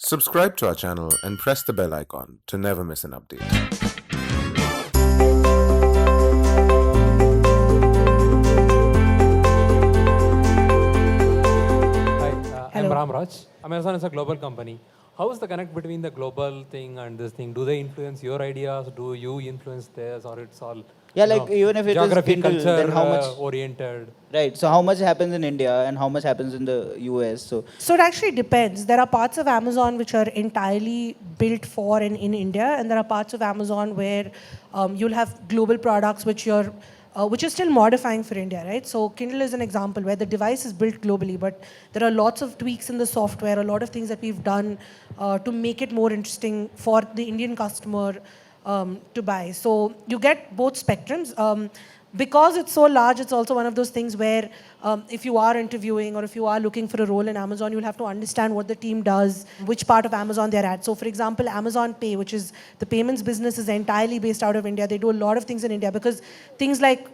Subscribe to our channel and press the bell icon to never miss an update. Hi, I'm Hello. Ramraj. Amazon is a global company. How is the connect between the global thing and this thing? Do they influence your ideas? Do you influence theirs, or it's all Yeah, like even if it is geography, Kindle, culture then how much? oriented? Right. So how much happens in India and how much happens in the US? So it actually depends. There are parts of Amazon which are entirely built for and in India, and there are parts of Amazon where you'll have global products which are still modifying for India, right? So Kindle is an example where the device is built globally, but there are lots of tweaks in the software, a lot of things that we've done to make it more interesting for the Indian customer to buy. So you get both spectrums. Because it's so large, it's also one of those things where if you are interviewing or if you are looking for a role in Amazon, you'll have to understand what the team does, which part of Amazon they're at. So for example, Amazon Pay, which is the payments business, is entirely based out of India. They do a lot of things in India because things like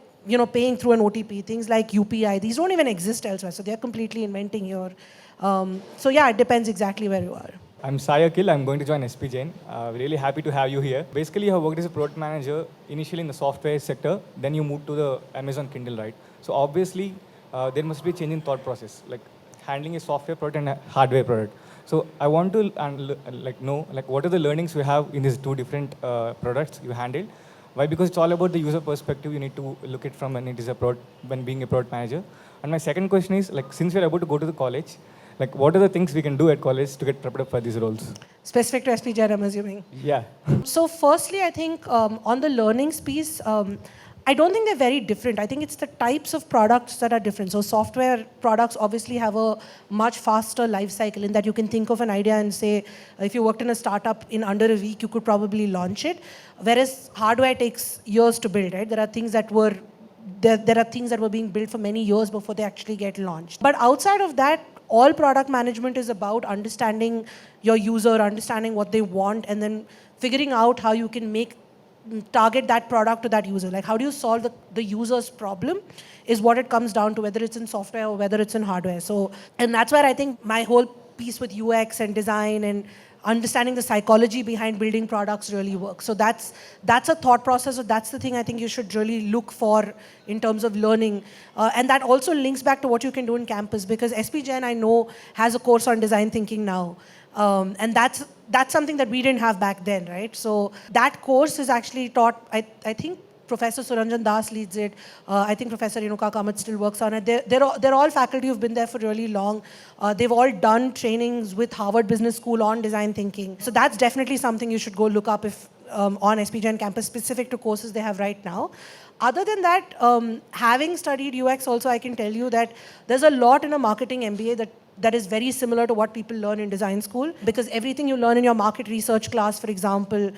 paying through an OTP, things like UPI, these don't even exist elsewhere. So they're completely inventing here. So yeah, it depends exactly where you are. I'm Sai Akil. I'm going to join SP Jain. Really happy to have you here. Basically, you have worked as a product manager initially in the software sector, then you moved to the Amazon Kindle, right? So obviously, there must be a change in thought process, like handling a software product and a hardware product. So I want to know what are the learnings you have in these two different products you handled. Why? Because it's all about the user perspective. You need to look at from when it is a product, when being a product manager. And my second question is, since we're about to go to the college, what are the things we can do at college to get prepared up for these roles? Specific to SPJ, I'm assuming. Yeah. So firstly, I think on the learnings piece, I don't think they're very different. I think it's the types of products that are different. So software products obviously have a much faster life cycle in that you can think of an idea and say, if you worked in a startup in under a week, you could probably launch it. Whereas hardware takes years to build, right? There are things that were being built for many years before they actually get launched. But outside of that, all product management is about understanding your user, understanding what they want, and then figuring out how you can target that product to that user. Like how do you solve the user's problem is what it comes down to, whether it's in software or whether it's in hardware. So, and that's where I think my whole piece with UX and design and understanding the psychology behind building products really works. So that's a thought process. So that's the thing I think you should really look for in terms of learning. And that also links back to what you can do in campus, because SP Jain, I know, has a course on design thinking now. And that's something that we didn't have back then, right? So that course is actually taught, I think Professor Suranjan Das leads it. I think Professor Renuka Kamath still works on it. They're all faculty who've been there for really long. They've all done trainings with Harvard Business School on design thinking. So that's definitely something you should go look up if on SPJN campus, specific to courses they have right now. Other than that, having studied UX also, I can tell you that there's a lot in a marketing MBA that is very similar to what people learn in design school, because everything you learn in your market research class, for example,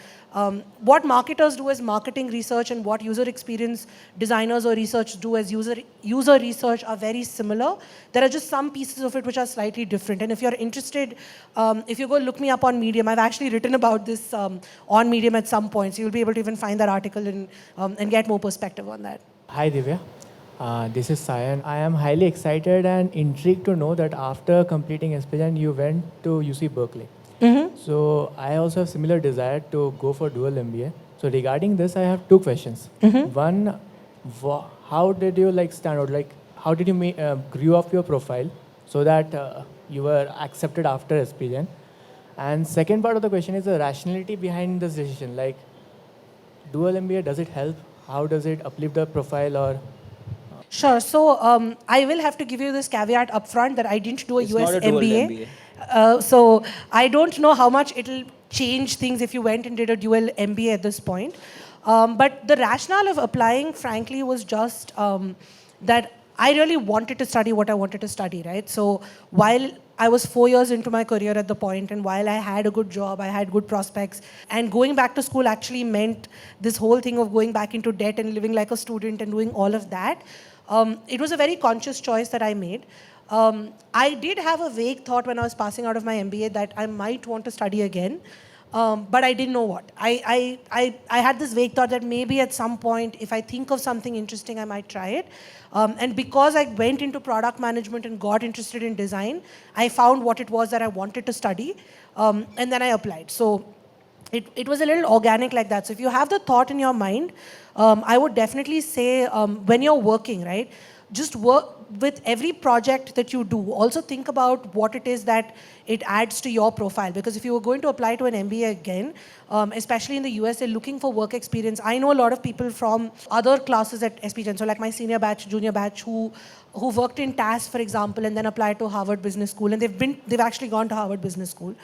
what marketers do as marketing research and what user experience designers or research do as user research are very similar. There are just some pieces of it which are slightly different. And if you're interested, if you go look me up on Medium, I've actually written about this on Medium at some point, so you'll be able to even find that article and get more perspective on that. Hi Divya, this is Sayan. I am highly excited and intrigued to know that after completing SPJN, you went to UC Berkeley. So I also have similar desire to go for dual MBA. So regarding this, I have two questions. One, how did you stand out? How did you grew up your profile so that you were accepted after SPJN? And second part of the question is the rationality behind this decision. Dual MBA, does it help? How does it uplift the profile or? Sure. So I will have to give you this caveat upfront that I didn't do a It's US not a dual MBA. MBA. So I don't know how much it'll change things if you went and did a dual MBA at this point. But the rationale of applying, frankly, was just that I really wanted to study what I wanted to study, right? So while I was 4 years into my career at the point, and while I had a good job, I had good prospects, and going back to school actually meant this whole thing of going back into debt and living like a student and doing all of that. It was a very conscious choice that I made. I did have a vague thought when I was passing out of my MBA that I might want to study again. but I didn't know what. I had this vague thought that maybe at some point, if I think of something interesting, I might try it. And because I went into product management and got interested in design, I found what it was that I wanted to study, and then I applied. So it was a little organic like that. So if you have the thought in your mind, I would definitely say when you're working, right, just work with every project that you do. Also think about what it is that it adds to your profile. Because if you were going to apply to an MBA again, especially in the US, they're looking for work experience. I know a lot of people from other classes at SP Gen, so like my senior batch, junior batch, who worked in TAS, for example, and then applied to Harvard Business School, and they've actually gone to Harvard Business School.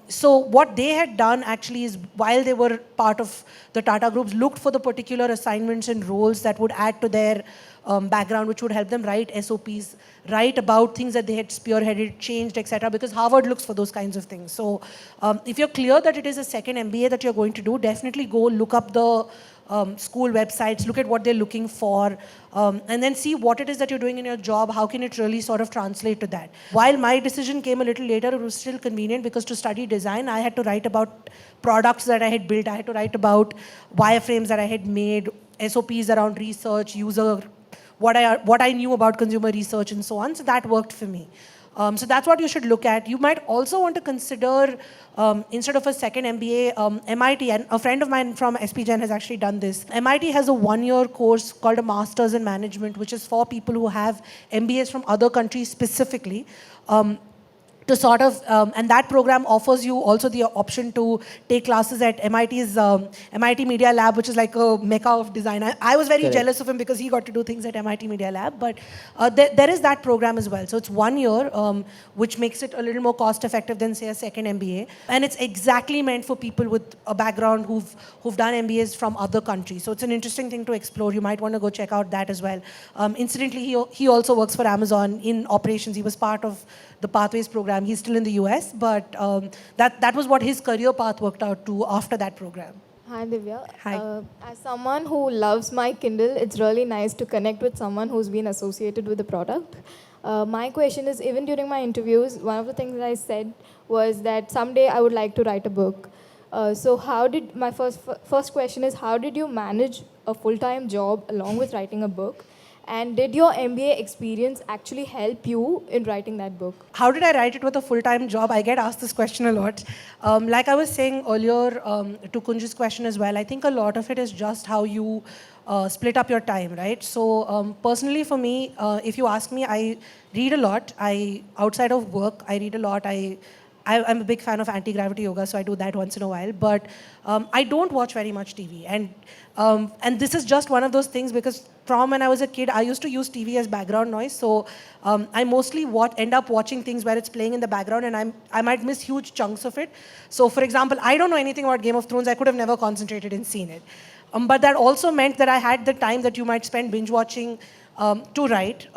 So what they had done actually is, while they were part of the Tata groups, looked for the particular assignments and roles that would add to their background, which would help them write SOPs, write about things that they had spearheaded, changed, etc. Because Harvard looks for those kinds of things. So if you're clear that it is a second MBA that you're going to do, definitely go look up the school websites, look at what they're looking for, and then see what it is that you're doing in your job, how can it really sort of translate to that. While my decision came a little later, it was still convenient because to study design, I had to write about products that I had built, I had to write about wireframes that I had made, SOPs around research, user, what I knew about consumer research and so on, so that worked for me. So that's what you should look at. You might also want to consider, instead of a second MBA, MIT, and a friend of mine from SP Gen has actually done this. MIT has a one-year course called a Masters in Management, which is for people who have MBAs from other countries specifically. To sort of, and that program offers you also the option to take classes at MIT's MIT Media Lab, which is like a mecca of design. I was very jealous of him because he got to do things at MIT Media Lab, but there is that program as well. So it's 1 year, which makes it a little more cost effective than, say, a second MBA. And it's exactly meant for people with a background who've done MBAs from other countries. So it's an interesting thing to explore. You might want to go check out that as well. Incidentally, he also works for Amazon in operations. He was part of the Pathways program. He's still in the US, but that was what his career path worked out to after that program. Hi, Divya. Hi. As someone who loves my Kindle, it's really nice to connect with someone who's been associated with the product. My question is, even during my interviews, one of the things that I said was that someday I would like to write a book. So my first question is, how did you manage a full-time job along with writing a book? And did your MBA experience actually help you in writing that book? How did I write it with a full-time job? I get asked this question a lot. Like I was saying earlier to Kunj's question as well, I think a lot of it is just how you split up your time, right? So personally for me, if you ask me, I read a lot. Outside of work, I read a lot. I'm a big fan of anti-gravity yoga, so I do that once in a while. But I don't watch very much TV. And this is just one of those things because from when I was a kid, I used to use TV as background noise. So I mostly end up watching things where it's playing in the background and I might miss huge chunks of it. So for example, I don't know anything about Game of Thrones. I could have never concentrated and seen it. But that also meant that I had the time that you might spend binge watching to write.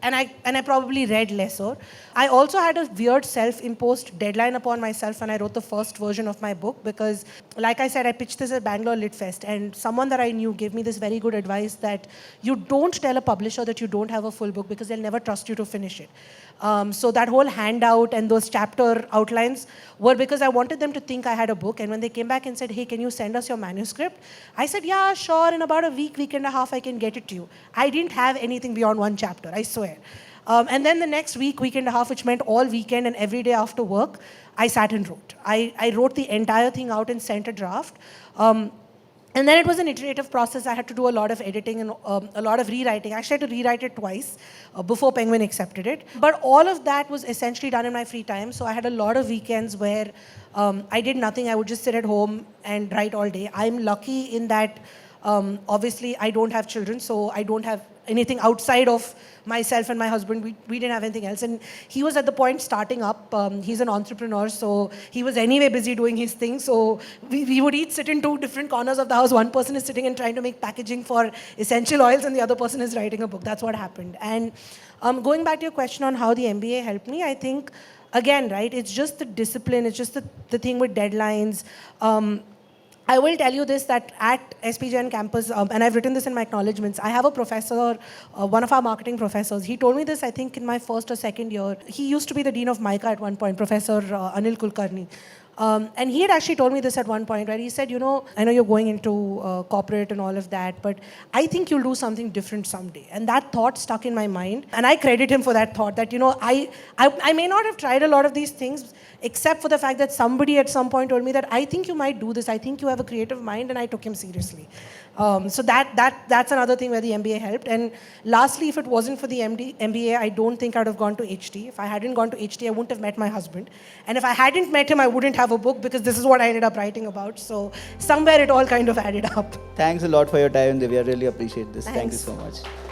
And I probably read lesser. I also had a weird self-imposed deadline upon myself when I wrote the first version of my book because, like I said, I pitched this at Bangalore Lit Fest, and someone that I knew gave me this very good advice that you don't tell a publisher that you don't have a full book because they'll never trust you to finish it. So that whole handout and those chapter outlines were because I wanted them to think I had a book, and when they came back and said, hey, can you send us your manuscript? I said, yeah, sure, in about a week and a half, I can get it to you. I didn't have anything beyond one chapter, I swear. And then the next week and a half, which meant all weekend and every day after work, I sat and wrote. I wrote the entire thing out and sent a draft. And then it was an iterative process. I had to do a lot of editing and a lot of rewriting. Actually, I had to rewrite it twice before Penguin accepted it. But all of that was essentially done in my free time. So I had a lot of weekends where I did nothing. I would just sit at home and write all day. I'm lucky in that, obviously, I don't have children, so I don't have anything outside of myself and my husband. We didn't have anything else. And he was at the point starting up. He's an entrepreneur, so he was anyway busy doing his thing. So we would each sit in two different corners of the house. One person is sitting and trying to make packaging for essential oils, and the other person is writing a book. That's what happened. And going back to your question on how the MBA helped me, I think, again, right, it's just the discipline. It's just the thing with deadlines. I will tell you this, that at SP Gen campus, and I've written this in my acknowledgements, I have a professor, one of our marketing professors. He told me this, I think, in my first or second year. He used to be the dean of MICA at one point, Professor Anil Kulkarni. And he had actually told me this at one point, where he said, you know, I know you're going into corporate and all of that, but I think you'll do something different someday. And that thought stuck in my mind. And I credit him for that thought, that, you know, I may not have tried a lot of these things, except for the fact that somebody at some point told me that I think you might do this. I think you have a creative mind, and I took him seriously. So that's another thing where the MBA helped. And lastly, if it wasn't for the MBA, I don't think I would have gone to HT. If I hadn't gone to HT, I wouldn't have met my husband. And if I hadn't met him, I wouldn't have a book, because this is what I ended up writing about. So somewhere it all kind of added up. Thanks a lot for your time, Divya. Really appreciate this. Thank you Thanks. so much.